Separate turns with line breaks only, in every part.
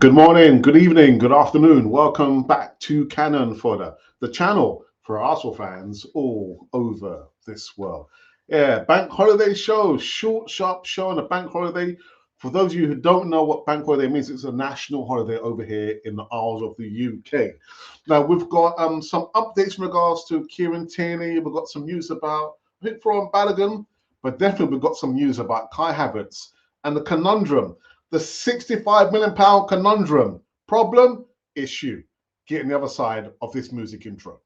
Good morning, good evening, good afternoon. Welcome back to Cannon Fodder, the channel for Arsenal fans all over this world. Yeah, bank holiday show, short, sharp show on a bank holiday. For those of you who don't know what bank holiday means, it's a national holiday over here in the Isles of the UK. Now, we've got some updates in regards to Kieran Tierney. We've got some news about, I think, Florian Balogun, but definitely we've got some news about Kai Havertz and the conundrum. The £65 million conundrum. Problem, issue. Get on the other side of this music intro.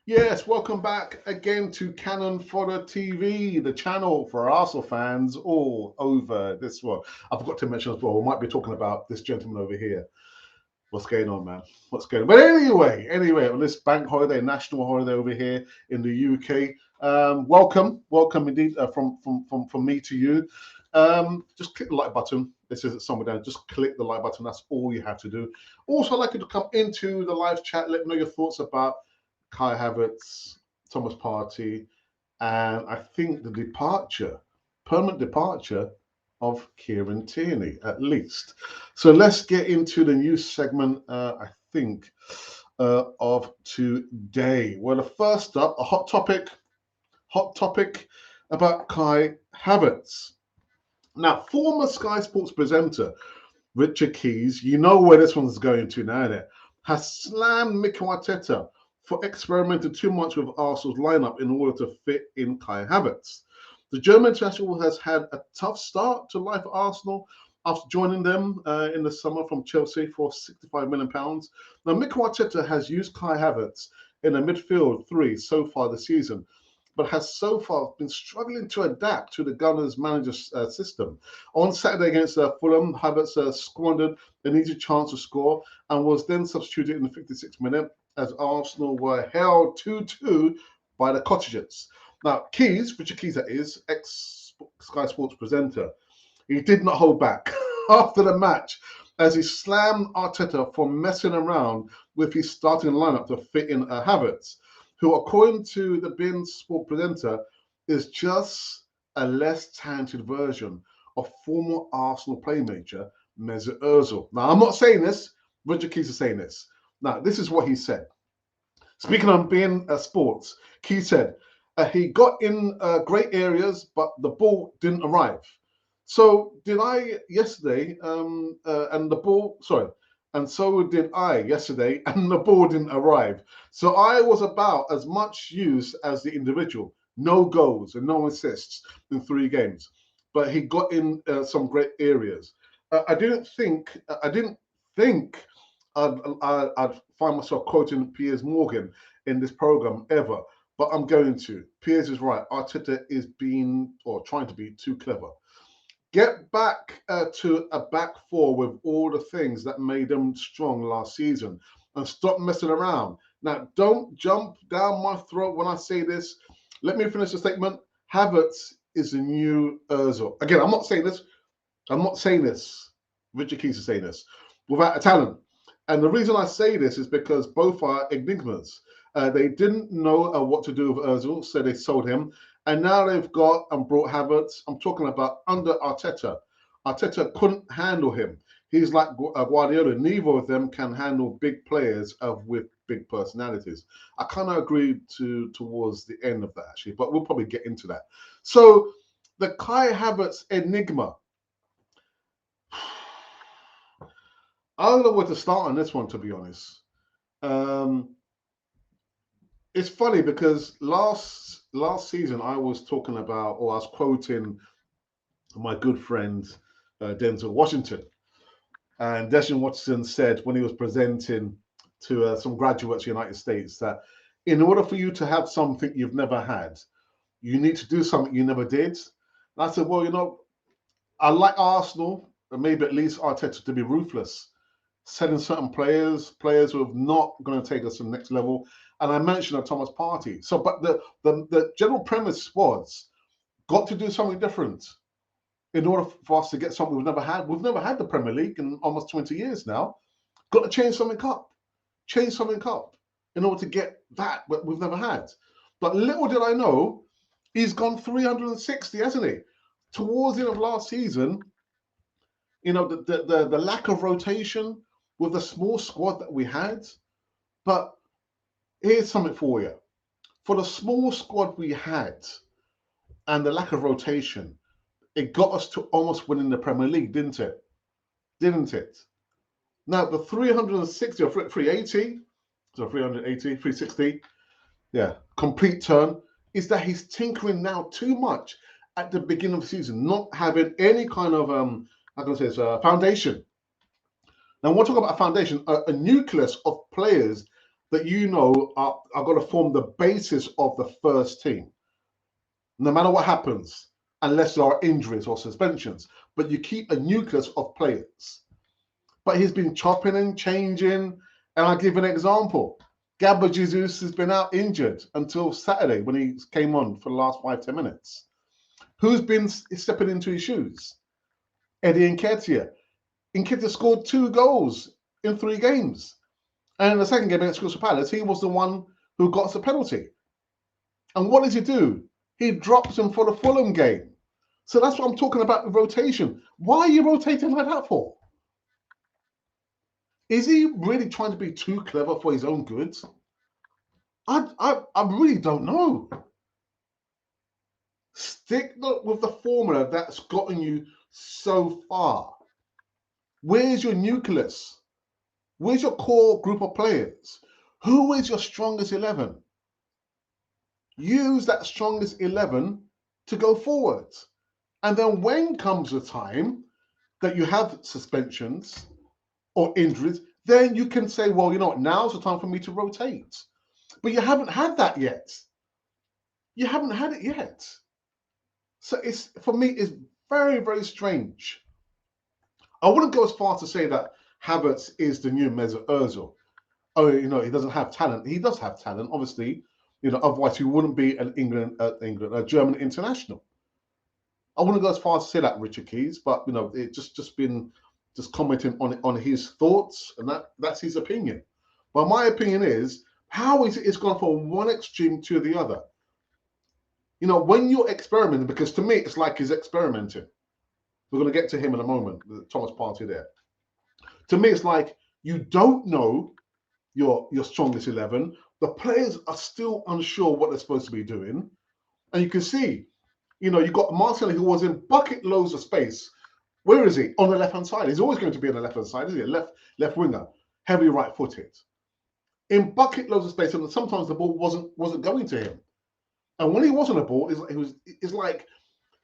Yes, welcome back again to Cannon Fodder TV, the channel for Arsenal fans all over this world. I forgot to mention as well, we might be talking about this gentleman over here. What's going on, man? What's going on? But anyway, on this bank holiday, national holiday over here in the UK, welcome indeed from me to you. Just click the like button. This is somewhere down. Just click the like button. That's all you have to do. Also, I'd like you to come into the live chat. Let me know your thoughts about Kai Havertz, Thomas Partey, and I think the permanent departure of Kieran Tierney, at least. So let's get into the news segment, I think, of today. Well, the first up, a hot topic about Kai Havertz. Now, former Sky Sports presenter Richard Keys, you know where this one's going to now, innit? Has slammed Mikel Arteta for experimenting too much with Arsenal's lineup in order to fit in Kai Havertz. The German international has had a tough start to life at Arsenal after joining them in the summer from Chelsea for £65 million. Now, Mikel Arteta has used Kai Havertz in a midfield three so far this season, but has so far been struggling to adapt to the Gunners' manager's system. On Saturday against Fulham, Havertz squandered an easy chance to score and was then substituted in the 56th minute as Arsenal were held 2-2 by the Cottagers. Now, Richard Keys, that is, ex-Sky Sports presenter, he did not hold back after the match as he slammed Arteta for messing around with his starting lineup to fit in Havertz, who, according to the beIN Sport presenter, is just a less talented version of former Arsenal playmaker Mesut Ozil. Now, I'm not saying this, Richard Keys is saying this. Now, this is what he said. Speaking on beIN Sports, Keys said, he got in great areas, but the ball didn't arrive. So did I yesterday, and so did I yesterday, and the ball didn't arrive. So I was about as much use as the individual. No goals and no assists in 3 games, but he got in some great areas. I didn't think I'd find myself quoting Piers Morgan in this program ever, but I'm going to. Piers is right. Arteta is being or trying to be too clever. Get back to a back four with all the things that made them strong last season and stop messing around. Now, don't jump down my throat when I say this. Let me finish the statement. Havertz is the new Ozil. Again, I'm not saying this. Richard Keys is saying this without a talent. And the reason I say this is because both are enigmas. They didn't know what to do with Ozil, so they sold him. And now they've got and brought Havertz. I'm talking about under Arteta. Arteta couldn't handle him. He's like Guardiola. Neither of them can handle big players with big personalities. I kind of agreed towards the end of that, actually, but we'll probably get into that. So the Kai Havertz enigma. I don't know where to start on this one, to be honest. It's funny because last season I was talking about, or I was quoting my good friend Denzel Washington, and Denzel Washington said when he was presenting to some graduates in the United States that in order for you to have something you've never had, you need to do something you never did. And I said, well, I like Arsenal, and maybe at least Arteta, to be ruthless, selling certain players who are not going to take us to the next level. And I mentioned Thomas Partey. So, but the general premise was got to do something different. in order for us to get something we've never had. We've never had the Premier League in almost 20 years now. Got to change something up. Change something up in order to get that we've never had. But little did I know, he's gone 360, hasn't he? Towards the end of last season, you know, the lack of rotation with the small squad that we had. But here's something for you. For the small squad we had and the lack of rotation, it got us to almost winning the Premier League, didn't it? Didn't it? Now, the 360 or 380, so 380, 360, yeah, complete turn, is that he's tinkering now too much at the beginning of the season, not having any kind of, how can I say this, foundation. Now, when we talk about a foundation, a nucleus of players that you know are going to form the basis of the first team, no matter what happens, unless there are injuries or suspensions. But you keep a nucleus of players. But he's been chopping and changing. And I'll give an example. Gabriel Jesus has been out injured until Saturday when he came on for the last 5-10 minutes. Who's been stepping into his shoes? Eddie Nketiah. Nketiah scored 2 goals in 3 games. And in the second game against Crystal Palace, he was the one who got the penalty. And what does he do? He drops him for the Fulham game. So that's what I'm talking about with rotation. Why are you rotating like that for? Is he really trying to be too clever for his own good? I really don't know. Stick with the formula that's gotten you so far. Where's your nucleus? Where's your core group of players? Who is your strongest 11? Use that strongest 11 to go forward. And then when comes the time that you have suspensions or injuries, then you can say, well, you know what, now's the time for me to rotate. But you haven't had that yet. You haven't had it yet. So it's, for me, it's very, very strange. I wouldn't go as far to say that Havertz is the new Mesut Ozil. Oh, you know, he doesn't have talent. He does have talent, obviously. You know, otherwise he wouldn't be a German international. I wouldn't go as far as to say that, Richard Keys, but you know, it just been commenting on his thoughts, and that's his opinion. But my opinion is, how is it's gone from one extreme to the other? You know, when you're experimenting, because to me it's like he's experimenting. We're going to get to him in a moment, Thomas Partey there. To me, it's like you don't know your strongest 11. The players are still unsure what they're supposed to be doing, and you can see, you know, you've got Martinelli who was in bucket loads of space. Where is he? On the left-hand side. He's always going to be on the left-hand side, isn't he? Left winger, heavy right-footed. In bucket loads of space, and sometimes the ball wasn't going to him. And when he was on the ball, it's like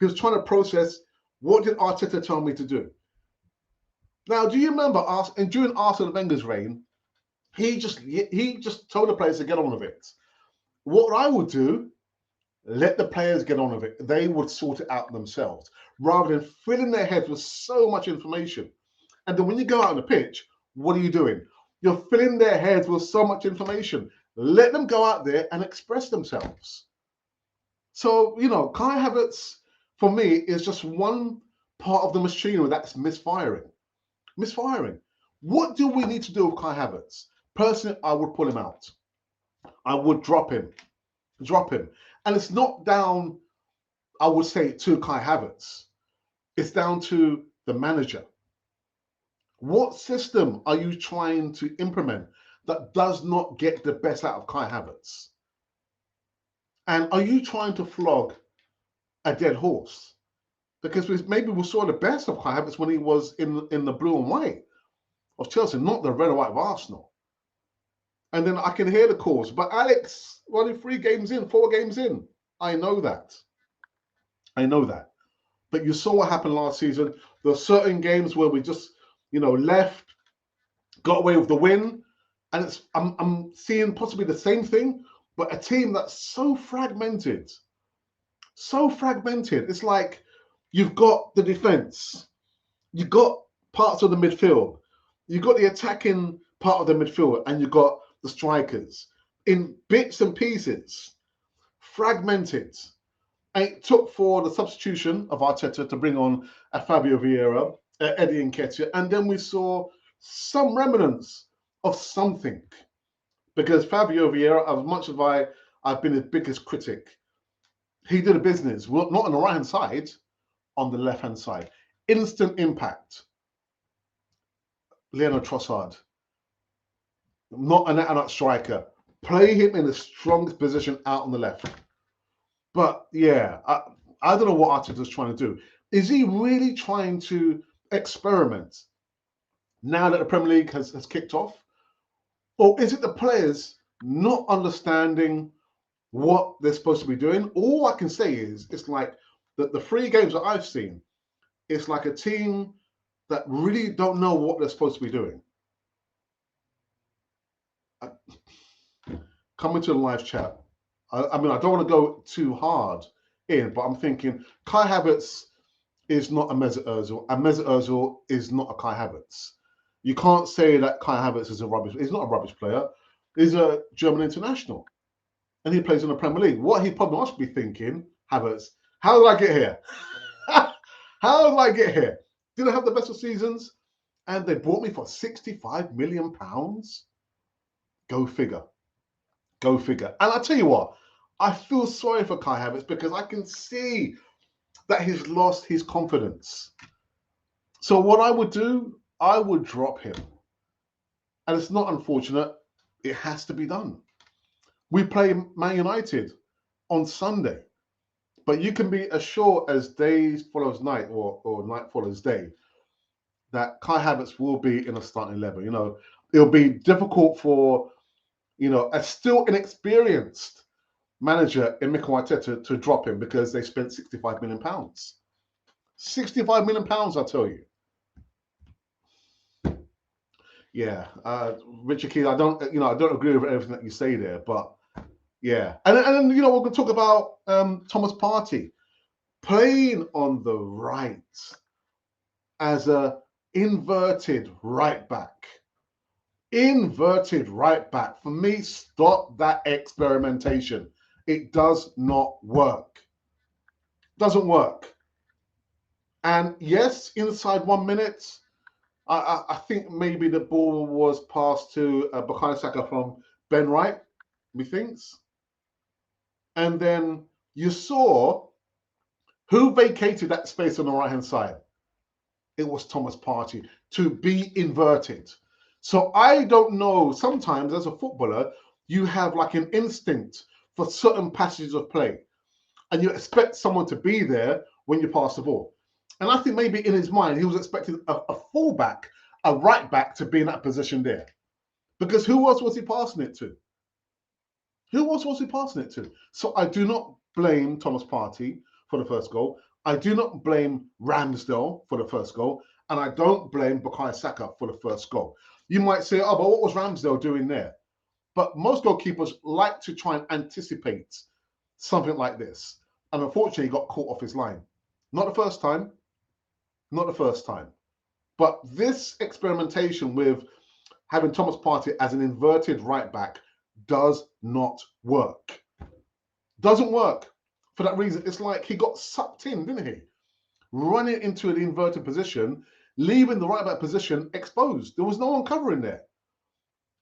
he was trying to process, what did Arteta tell me to do? Now, do you remember during Arsene Wenger's reign, he just told the players to get on with it. What I would do, let the players get on with it. They would sort it out themselves, rather than filling their heads with so much information. And then when you go out on the pitch, what are you doing? You're filling their heads with so much information. Let them go out there and express themselves. So, you know, Kai Havertz, for me, is just one part of the machinery that's misfiring. Misfiring. What do we need to do with Kai Havertz? Personally, I would pull him out. I would drop him. Drop him. And it's not down, I would say, to Kai Havertz. It's down to the manager. What system are you trying to implement that does not get the best out of Kai Havertz? And are you trying to flog a dead horse? Because maybe we saw the best of Kai Havertz when he was in the blue and white of Chelsea, not the red and white of Arsenal. And then I can hear the calls. But Alex, only 4 games in. I know that. I know that. But you saw what happened last season. There are certain games where we just, you know, left, got away with the win. And I'm seeing possibly the same thing, but a team that's so fragmented. So fragmented. It's like you've got the defense. You've got parts of the midfield. You've got the attacking part of the midfield, and you've got the strikers in bits and pieces, fragmented. And it took for the substitution of Arteta to bring on a Fabio Vieira, Eddie Nketiah, and then we saw some remnants of something. Because Fabio Vieira, as much as I've been his biggest critic, he did a business, well, not on the right-hand side, on the left-hand side. Instant impact. Leonard Trossard, not an out-and-out striker. Play him in the strongest position out on the left. But yeah, I don't know what Arteta's trying to do. Is he really trying to experiment now that the Premier League has kicked off? Or is it the players not understanding what they're supposed to be doing? All I can say is it's like the 3 games that I've seen, it's like a team that really don't know what they're supposed to be doing. Coming to the live chat, I mean, I don't want to go too hard in, but I'm thinking Kai Havertz is not a Mesut Ozil, and Mesut Ozil is not a Kai Havertz. You can't say that Kai Havertz is a rubbish. He's not a rubbish player. He's a German international, and he plays in the Premier League. What he probably must be thinking, Havertz, how did I get here? How did I get here? Did I have the best of seasons? And they bought me for £65 million? Go figure. Go figure. And I tell you what, I feel sorry for Kai Havertz because I can see that he's lost his confidence. So what I would do, I would drop him. And it's not unfortunate. It has to be done. We play Man United on Sunday. But you can be assured as days follows night or night follows day that Kai Havertz will be in a starting 11. You know, it'll be difficult for, you know, a still inexperienced manager in Mikel Arteta to drop him because they spent £65 million. £65 million, I tell you. Yeah, Richard Keys, I don't agree with everything that you say there, but yeah. And then you know, we're going to talk about Thomas Partey playing on the right as a inverted right back. Inverted right back. For me, stop that experimentation. It does not work. Doesn't work. And yes, inside 1 minute, I think maybe the ball was passed to Bukayo Saka from Ben Wright, methinks. And then you saw who vacated that space on the right-hand side. It was Thomas Partey to be inverted. So I don't know, sometimes as a footballer, you have like an instinct for certain passages of play. And you expect someone to be there when you pass the ball. And I think maybe in his mind, he was expecting a fullback, a right back to be in that position there. Because who else was he passing it to? Who else was he passing it to? So I do not blame Thomas Partey for the first goal. I do not blame Ramsdale for the first goal. And I don't blame Bukayo Saka for the first goal. You might say, oh, but what was Ramsdale doing there? But most goalkeepers like to try and anticipate something like this. And unfortunately, he got caught off his line. Not the first time. Not the first time. But this experimentation with having Thomas Partey as an inverted right back does not work. Doesn't work. For that reason, it's like he got sucked in, didn't he? Running into an inverted position, leaving the right back position exposed. There was no one covering there.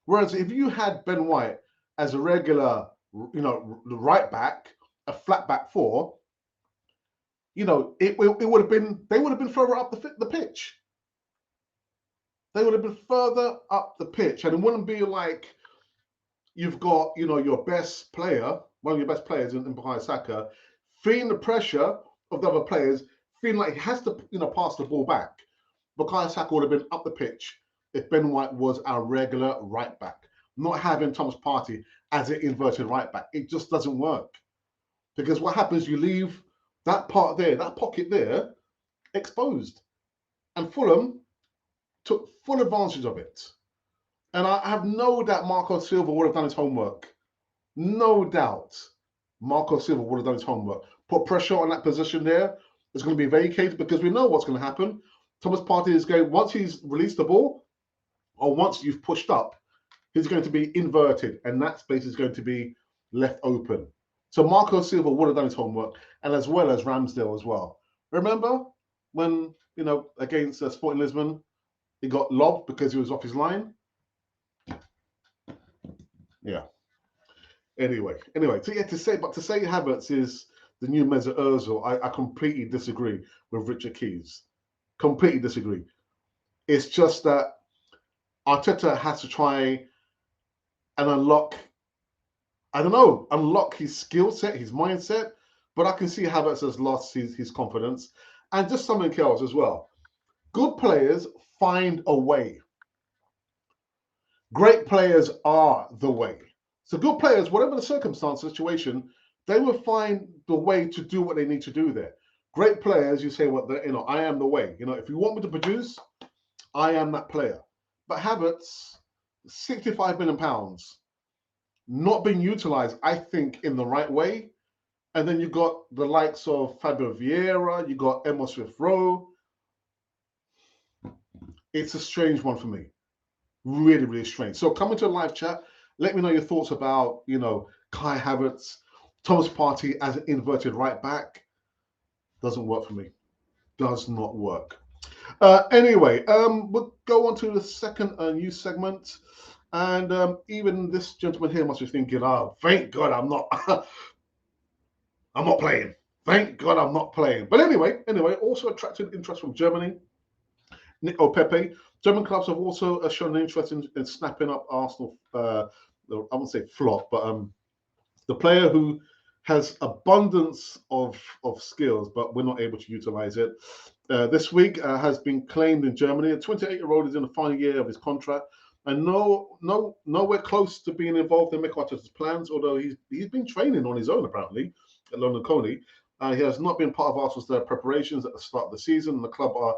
Whereas if you had Ben White as a regular, you know, the right back, a flat back 4, you know, it would have been, they would have been further up the pitch. They would have been further up the pitch, and it wouldn't be like you've got, you know, your best player, one of your best players in Bukayo Saka, feeling the pressure of the other players, feeling like he has to, you know, pass the ball back. Bukayo Saka would have been up the pitch if Ben White was our regular right back. Not having Thomas Partey as an inverted right back. It just doesn't work. Because what happens, you leave that part there, that pocket there, exposed. And Fulham took full advantage of it. And I have no doubt Marco Silva would have done his homework. No doubt Marco Silva would have done his homework. Put pressure on that position there. It's going to be vacated because we know what's going to happen. Thomas Partey is going, once he's released the ball, or once you've pushed up, he's going to be inverted, and that space is going to be left open. So Marco Silva would have done his homework, and as well as Ramsdale as well. Remember when, against Sporting Lisbon, he got lobbed because he was off his line? Yeah. Anyway, so yeah, to say Havertz is the new Mesut Ozil, I completely disagree with Richard Keys. Completely disagree. It's just that Arteta has to try and unlock his skill set, his mindset. But I can see Havertz has lost his confidence. And just something else as well. Good players find a way. Great players are the way. So good players, whatever the circumstance, situation, they will find the way to do what they need to do there. Great players, you say, I am the way. If you want me to produce, I am that player. But Havertz, £65 million, not being utilized, I think, in the right way. And then you got the likes of Fabio Vieira, you got Emma Smith-Rowe. It's a strange one for me. Really, really strange. So come into a live chat. Let me know your thoughts about, Kai Havertz, Thomas Partey as an inverted right back. Doesn't work for me. Does not work. Anyway, we'll go on to the second news segment. And even this gentleman here must be thinking, oh, thank God I'm not I'm not playing. Thank God I'm not playing. But anyway, also attracted interest from Germany. Nico Pepe. German clubs have also shown an interest in snapping up Arsenal. I won't say flop, but the player who has abundance of skills, but we're not able to utilize it. This week has been claimed in Germany. A 28-year-old is in the final year of his contract, and nowhere close to being involved in Mikel Arteta's plans. Although he's been training on his own apparently at London Colney. He has not been part of Arsenal's preparations at the start of the season. The club are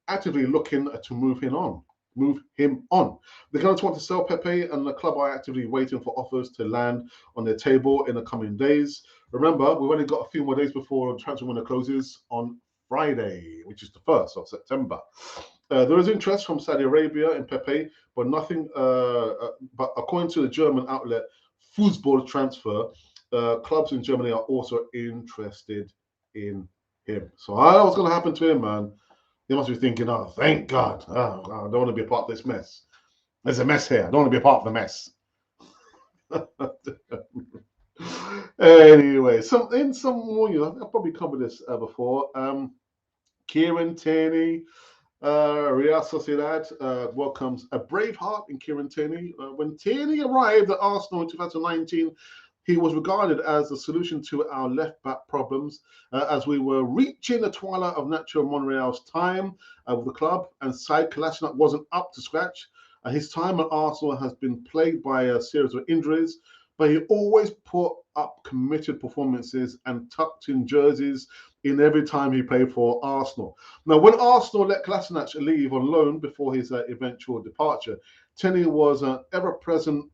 actively looking to move him on. The Gunners want to sell Pepe, and the club are actively waiting for offers to land on their table in the coming days. Remember, we've only got a few more days before the transfer window closes on Friday, which is the 1st of September. There is interest from Saudi Arabia in Pepe, but nothing. But according to the German outlet Fußball Transfer, clubs in Germany are also interested in him. So I don't know what's going to happen to him, man. They must be thinking, oh, thank God. Oh, I don't want to be a part of this mess. There's a mess here. I don't want to be a part of the mess. Anyway, some more, I've probably covered this before. Kieran Tierney, Real Sociedad welcomes a brave heart in Kieran Tierney. When Tierney arrived at Arsenal in 2019, he was regarded as the solution to our left-back problems as we were reaching the twilight of Nacho Monreal's time with the club, and Said Kolasinac wasn't up to scratch. His time at Arsenal has been plagued by a series of injuries, but he always put up committed performances and tucked in jerseys in every time he played for Arsenal. Now, when Arsenal let Kolasinac leave on loan before his eventual departure, Tierney was ever-present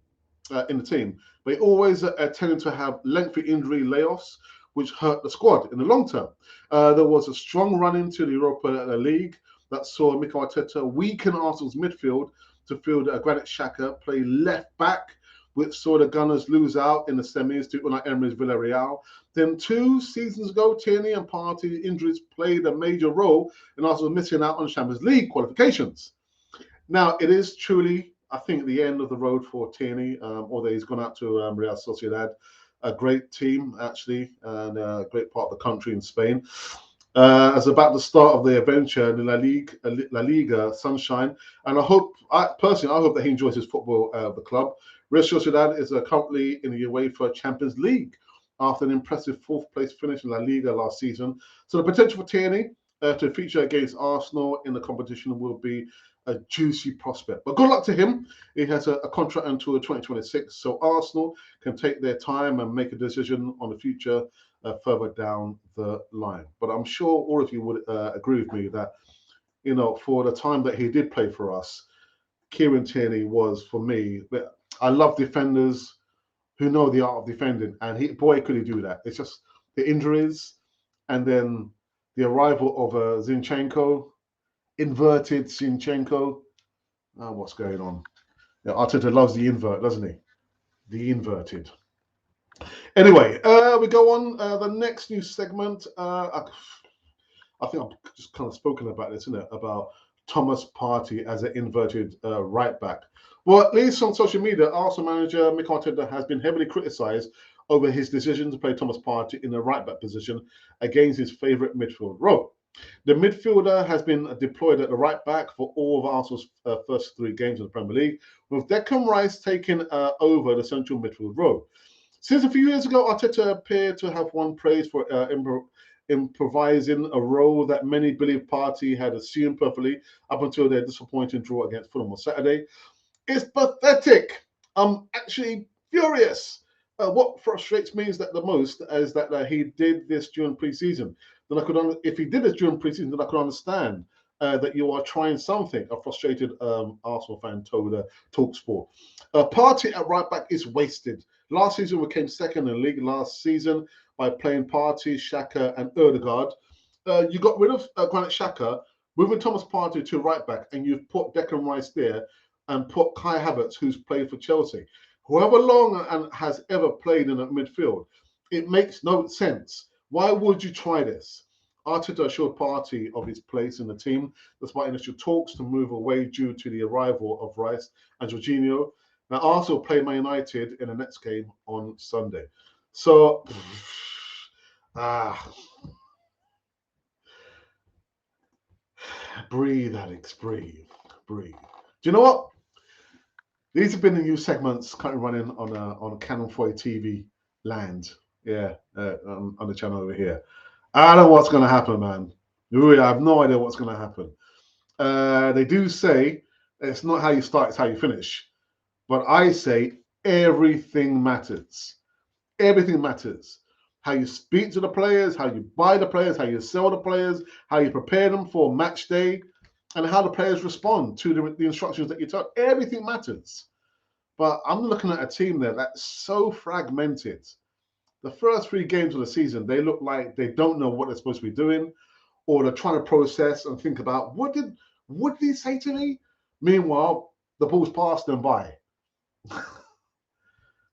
in the team, but he always tended to have lengthy injury layoffs, which hurt the squad in the long term. There was a strong run into the Europa League that saw Mikel Arteta weaken Arsenal's midfield to field Granit Xhaka play left back, which saw the Gunners lose out in the semis to Unai Emery's Villarreal. Then 2 seasons ago, Tierney and Partey injuries played a major role in Arsenal missing out on Champions League qualifications. Now, it is truly, I think, the end of the road for Tierney, although he's gone out to Real Sociedad, a great team, actually, and a great part of the country in Spain. As about the start of the adventure in La Liga sunshine, and I personally hope that he enjoys his football at the club. Real Sociedad is currently in the UEFA Champions League after an impressive 4th place finish in La Liga last season. So the potential for Tierney to feature against Arsenal in the competition will be a juicy prospect. But good luck to him. He has a contract until 2026, so Arsenal can take their time and make a decision on the future further down the line. But I'm sure all of you would agree with me that, for the time that he did play for us, Kieran Tierney was, for me, I love defenders who know the art of defending, and boy, could he do that. It's just the injuries, and then the arrival of Zinchenko, inverted Zinchenko. What's going on? Arteta loves the invert, doesn't he? The inverted. Anyway, we go on the next news segment. I think I've just kind of spoken about this, isn't it? About Thomas Partey as an inverted right back. Well, at least on social media, Arsenal manager Mikel Arteta has been heavily criticised over his decision to play Thomas Partey in the right back position against his favourite midfield role. The midfielder has been deployed at the right back for all of Arsenal's first 3 games in the Premier League, with Declan Rice taking over the central midfield role. Since a few years ago, Arteta appeared to have won praise for improvising a role that many believe Partey had assumed perfectly up until their disappointing draw against Fulham on Saturday. It's pathetic. I'm actually furious. What frustrates me is that the most is that he did this during pre-season. Then I could, if he did this during pre-season, then I could understand that you are trying something. A frustrated Arsenal fan told Talksport. Partey at right back is wasted. Last season we came second in the league last season by playing Partey, Xhaka, and Ødegaard. You got rid of Granit Xhaka, moving Thomas Partey to right back, and you've put Declan Rice there and put Kai Havertz, who's played for Chelsea. Whoever long and has ever played in the midfield, it makes no sense. Why would you try this? Arteta assured Partey of his place in the team, despite initial talks to move away due to the arrival of Rice and Jorginho. Now, Arsenal play Man United in the next game on Sunday. So, breathe, Alex, breathe. Do you know what? These have been the new segments currently running on Canon 4 TV land. Yeah, on the channel over here. I don't know what's going to happen, man. Really, I have no idea what's going to happen. They do say it's not how you start, it's how you finish. But I say everything matters. Everything matters. How you speak to the players, how you buy the players, how you sell the players, how you prepare them for match day, and how the players respond to the instructions that you tell. Everything matters. But I'm looking at a team there that's so fragmented. The first 3 games of the season, they look like they don't know what they're supposed to be doing, or they're trying to process and think about what did he say to me? Meanwhile, the ball's passed them by.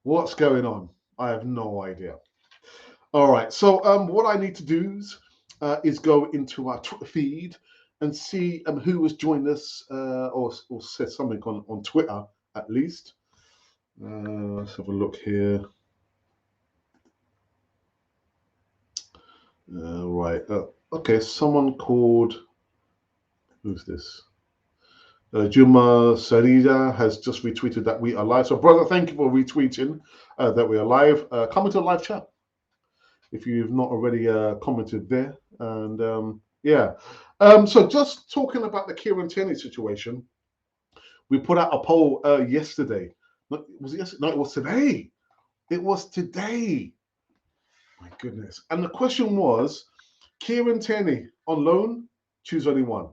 What's going on? I have no idea. All right. So what I need to do is go into our Twitter feed and see who has joined us or said something on Twitter at least. Let's have a look here. Right. Okay. Someone called. Who's this? Juma Sarida has just retweeted that we are live. So, brother, thank you for retweeting that we are live. Come into the live chat if you've not already commented there. And yeah. So, just talking about the Kieran Tierney situation, we put out a poll yesterday. Was it yesterday? No, it was today. It was today. My goodness. And the question was Kieran Tierney on loan, choose only one.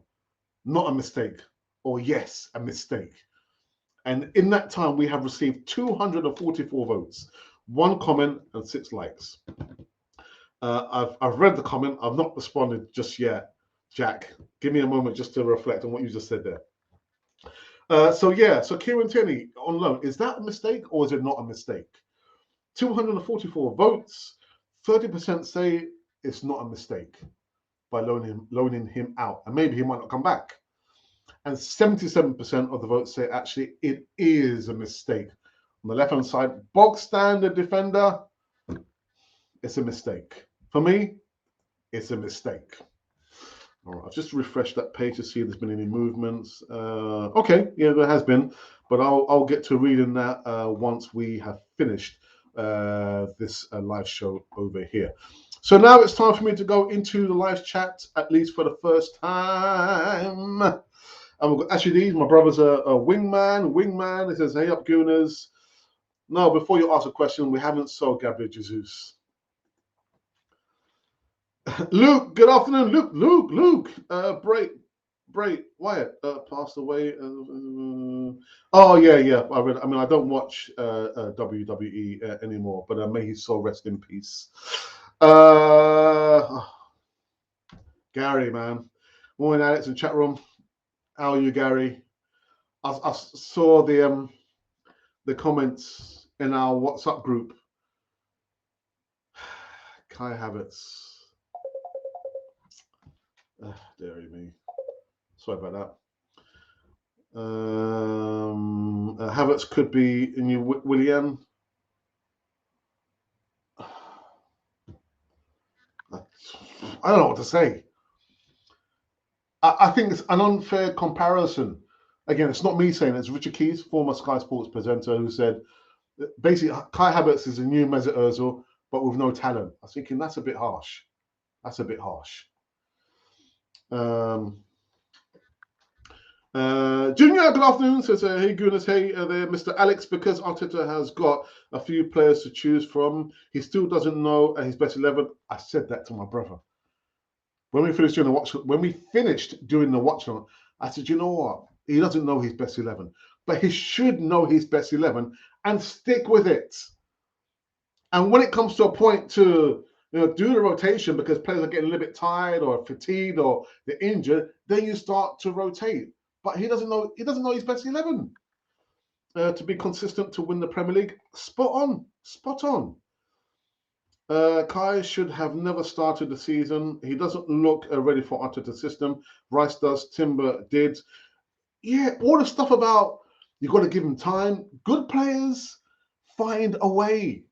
Not a mistake. Or yes, a mistake. And in that time, we have received 244 votes, 1 comment and 6 likes. I've read the comment. I've not responded just yet. Jack, give me a moment just to reflect on what you just said there. So Kieran Tierney on loan, is that a mistake or is it not a mistake? 244 votes, 30% say it's not a mistake by loaning him out, and maybe he might not come back. And 77% of the votes say actually it is a mistake. On the left-hand side, bog standard defender, it's a mistake. For me, it's a mistake. All right, I've just refreshed that page to see if there's been any movements. Okay, yeah, there has been, but I'll get to reading that once we have finished this live show over here. So now it's time for me to go into the live chat, at least for the first time. And we've got Ashley Dees, my brother's a wingman. It says, hey up, Gooners. No, before you ask a question, we haven't sold Gabriel Jesus. Luke, good afternoon. Luke. Bray, Wyatt passed away. Oh, yeah. I don't watch WWE anymore, but may his soul rest in peace. Gary, man. Morning, Alex in chat room. How are you, Gary? I saw the comments in our WhatsApp group Kai Havertz. Dearie me. Sorry about that. Havertz could be in your William. I don't know what to say. I think it's an unfair comparison. Again, it's not me saying it, it's Richard Keys, former Sky Sports presenter, who said basically Kai Havertz is a new Mesut Ozil, but with no talent. I was thinking that's a bit harsh. That's a bit harsh. Junior, good afternoon. Says, hey, goodness, hey there, Mr. Alex. Because Arteta has got a few players to choose from, he still doesn't know his best 11. I said that to my brother when we finished doing the watch. When we finished doing the watch on, I said, you know what? He doesn't know his best 11, but he should know his best 11 and stick with it. And when it comes to a point to do the rotation because players are getting a little bit tired or fatigued or they're injured, then you start to rotate. But he doesn't know. He doesn't know his best 11 to be consistent to win the Premier League. Spot on, spot on. Kai should have never started the season. He doesn't look ready for Arteta's system. Rice does. Timber did. Yeah, all the stuff about you got to give him time. Good players find a way.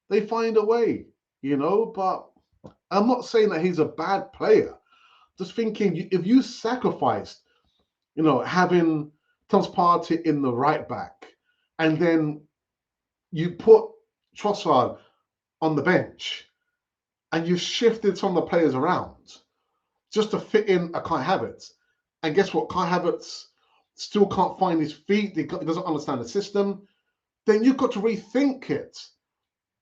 They find a way, But I'm not saying that he's a bad player. Just thinking if you sacrificed, having Thomas Partey in the right back, and then you put Trossard on the bench, and you shifted some of the players around just to fit in a Kai Havertz. And guess what? Kai Havertz still can't find his feet. He doesn't understand the system. Then you've got to rethink it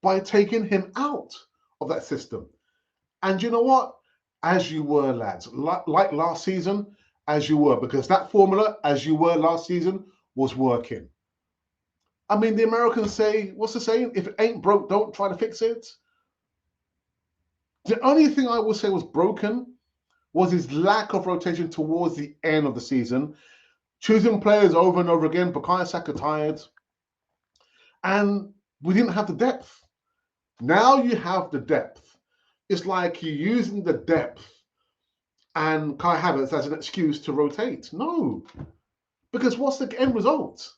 by taking him out of that system. And you know what? As you were, lads, like last season, as you were, because that formula, as you were last season, was working. I mean, the Americans say, what's the saying? If it ain't broke, don't try to fix it. The only thing I will say was broken was his lack of rotation towards the end of the season, choosing players over and over again. Bukayo Saka tired, and we didn't have the depth. Now you have the depth. It's like you're using the depth and Kai Havertz as an excuse to rotate. No, because what's the end result?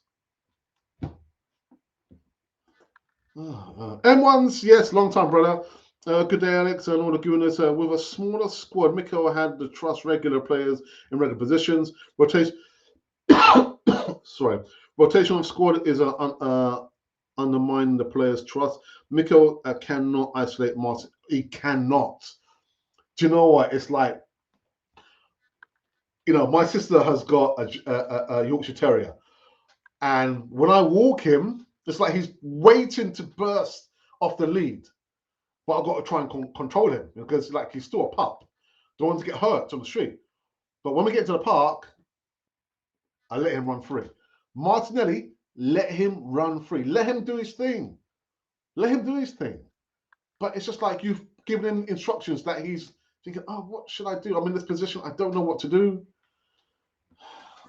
M1s, yes, long time, brother. Good day, Alex, and all the gooners. With a smaller squad, Mikel had to trust regular players in regular positions. Rotation, rotation of squad is undermine the players' trust. Mikel cannot isolate Martin. He cannot. Do you know what? It's like, my sister has got a Yorkshire Terrier, and when I walk him, it's like he's waiting to burst off the lead. But I've got to try and control him because, he's still a pup. Don't want to get hurt on the street. But when we get to the park, I let him run free. Martinelli, let him run free. Let him do his thing. Let him do his thing. But it's just like you've given him instructions that he's thinking, oh, what should I do? I'm in this position. I don't know what to do.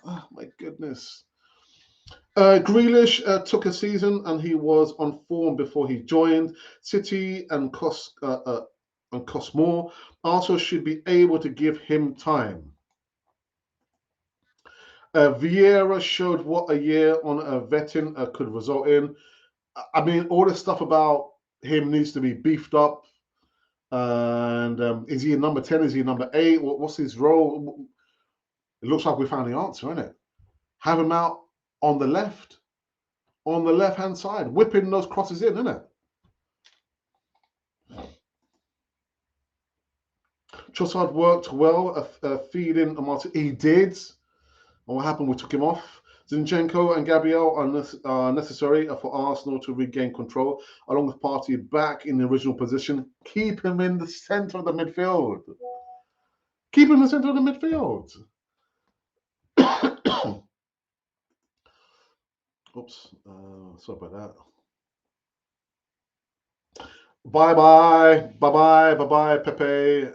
Oh, my goodness. Grealish took a season and he was on form before he joined City and cost more. Also should be able to give him time. Vieira showed what a year on vetting could result in. I mean, all this stuff about him needs to be beefed up. And is he a number 10? Is he a number 8? What's his role? It looks like we found the answer, isn't it? Have him out on the left-hand side, whipping those crosses in, isn't it? Trossard worked well, feeding Martin. He did. And what happened? We took him off. Zinchenko and Gabriel are necessary for Arsenal to regain control, along with Partey back in the original position. Keep him in the centre of the midfield. Keep him in the centre of the midfield. Oops, sorry about that. Bye-bye, Pepe.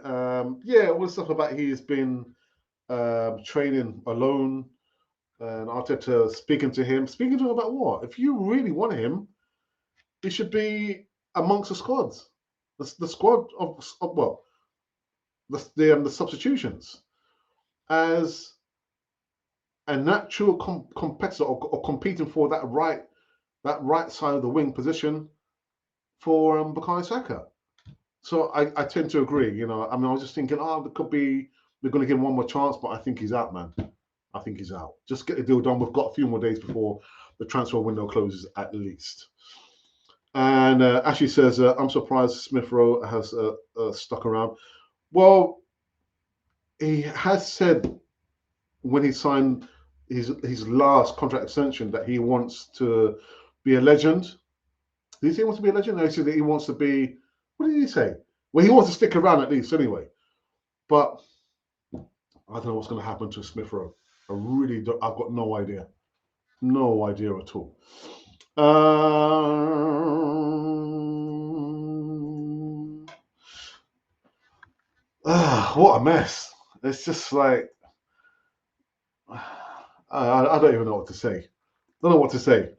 Yeah, all the stuff about he's been training alone and Arteta speaking to him about what? If you really want him, he should be amongst the squads. the squad of well, the substitutions as a natural competitor or competing for that right side of the wing position for Bukayo Saka. So I tend to agree. You know, I mean, I was just thinking, there could be we're going to give him one more chance, but I think he's out, man. I think he's out. Just get the deal done. We've got a few more days before the transfer window closes, at least. And Ashley says, I'm surprised Smith Rowe has stuck around. Well, he has said when he signed his last contract extension that he wants to be a legend. Did he say he wants to be a legend? No, he said that he wants to be. What did he say? Well, he wants to stick around at least, anyway. But I don't know what's going to happen to Smith Rowe. I really don't. I've got no idea. No idea at all. What a mess. It's just like I don't even know what to say. Don't know what to say.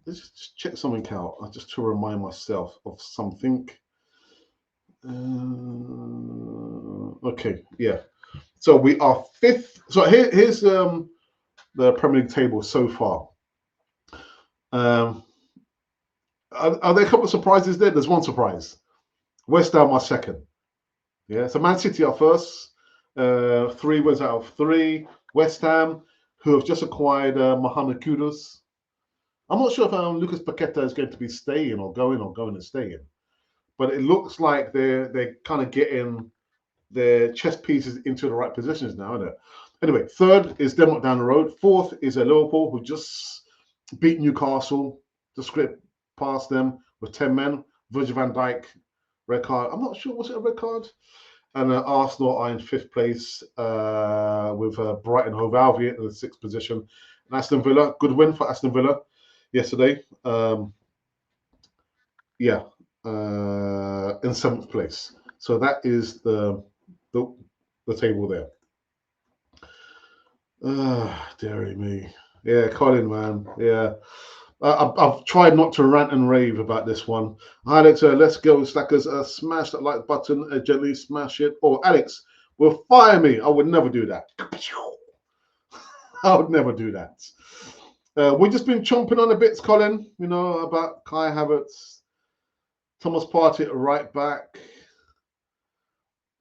Let's just check something out. Just to remind myself of something. Okay, yeah. So we are fifth. So here's the Premier League table so far. Are there a couple of surprises there? There's one surprise. West Ham are second. Yeah, so Man City are first. 3 wins out of 3. West Ham, who have just acquired Mohamed Kudus. I'm not sure if Lucas Paqueta is going to be staying or going and staying. But it looks like they're kind of getting their chess pieces into the right positions now, isn't it? Anyway, third is Denmark down the road. Fourth is Liverpool, who just beat Newcastle, just scraped past them with 10 men. Virgil van Dijk, red card. I'm not sure, was it a red card? And Arsenal are in 5th place with Brighton Hove Albion in the 6th position. And Aston Villa, good win for Aston Villa yesterday. In 7th place. So that is the table there. Dearie me. Yeah, Colin, man. Yeah. I've tried not to rant and rave about this one. Alex, let's go, Slackers. Smash that like button, gently smash it. Or Alex will fire me. I would never do that. I would never do that. We've just been chomping on the bits, Colin, you know, about Kai Havertz, Thomas Partey at right back,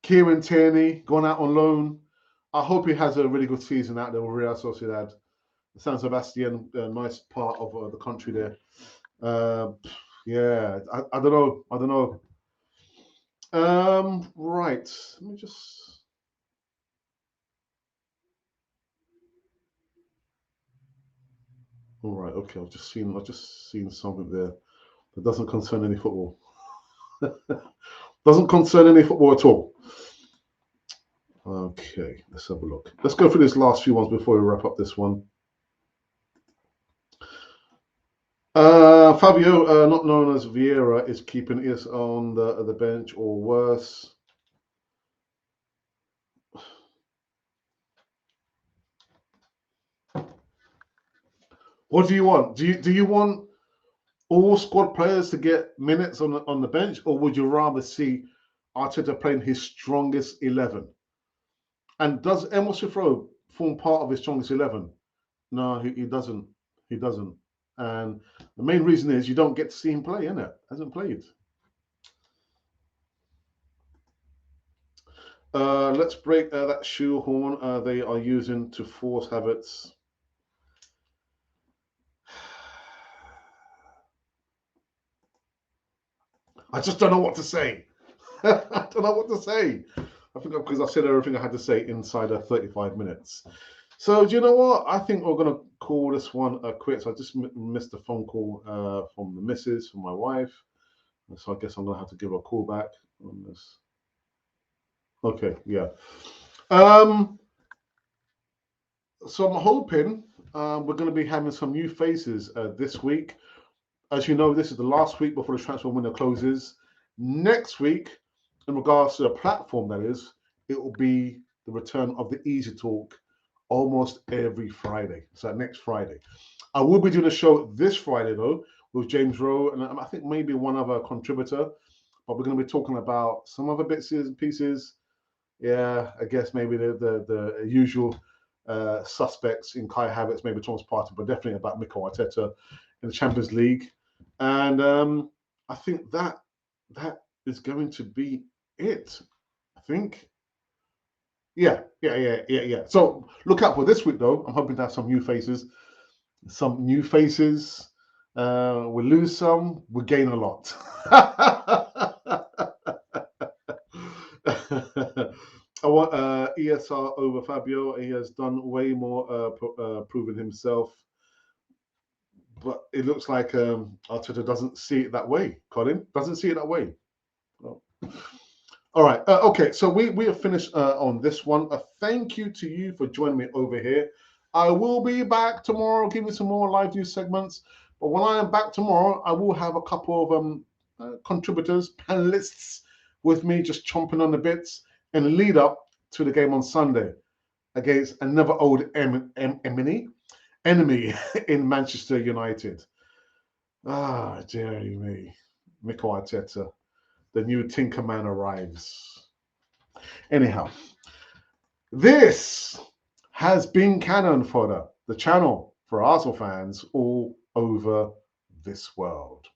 Kieran Tierney gone out on loan. I hope he has a really good season out there with Real Sociedad. San Sebastian, a nice part of the country there. Yeah, I don't know. Right. Let me just. All right. Okay. I've just seen something there that doesn't concern any football. Doesn't concern any football at all. Okay. Let's have a look. Let's go through these last few ones before we wrap up this one. Fabio, not known as Vieira, is keeping his on the bench or worse. What do you want? Do you want all squad players to get minutes on the bench, or would you rather see Arteta playing his strongest 11? And does Emil Smith Rowe form part of his strongest 11? No, he doesn't. He doesn't. And the main reason is you don't get to see him play, innit? Hasn't played. Let's break that shoehorn they are using to force Havertz. I just don't know what to say. I don't know what to say. I think because I said everything I had to say inside 35 minutes. So do you know what? I think we're going to call this one quits. I just missed a phone call from the missus, from my wife. So I guess I'm going to have to give her a call back on this. Okay, yeah. So I'm hoping we're going to be having some new faces this week. As you know, this is the last week before the transfer window closes. Next week, in regards to the platform, that is, it will be the return of the Easy Talk almost every Friday. So next Friday. I will be doing a show this Friday, though, with James Rowe and I think maybe one other contributor. but we're going to be talking about some other bits and pieces. Yeah, I guess maybe the usual suspects in Kai Havertz, maybe Thomas Partey, but definitely about Mikel Arteta in the Champions League. And I think that is going to be it. I think. Yeah. So look out for this week, though. I'm hoping to have some new faces. We lose some, we gain a lot. I want ESR over Fabio. He has done way more proving himself. But it looks like Arteta doesn't see it that way. Colin doesn't see it that way. Oh. All right. Okay. So we have finished on this one. A thank you to you for joining me over here. I will be back tomorrow, giving some more live news segments. But when I am back tomorrow, I will have a couple of contributors, panelists with me, just chomping on the bits and lead up to the game on Sunday against another old enemy in Manchester United. Ah, dearie me. Mikel Arteta, the new Tinkerman arrives. Anyhow, this has been Cannon Fodder, the channel for Arsenal fans all over this world.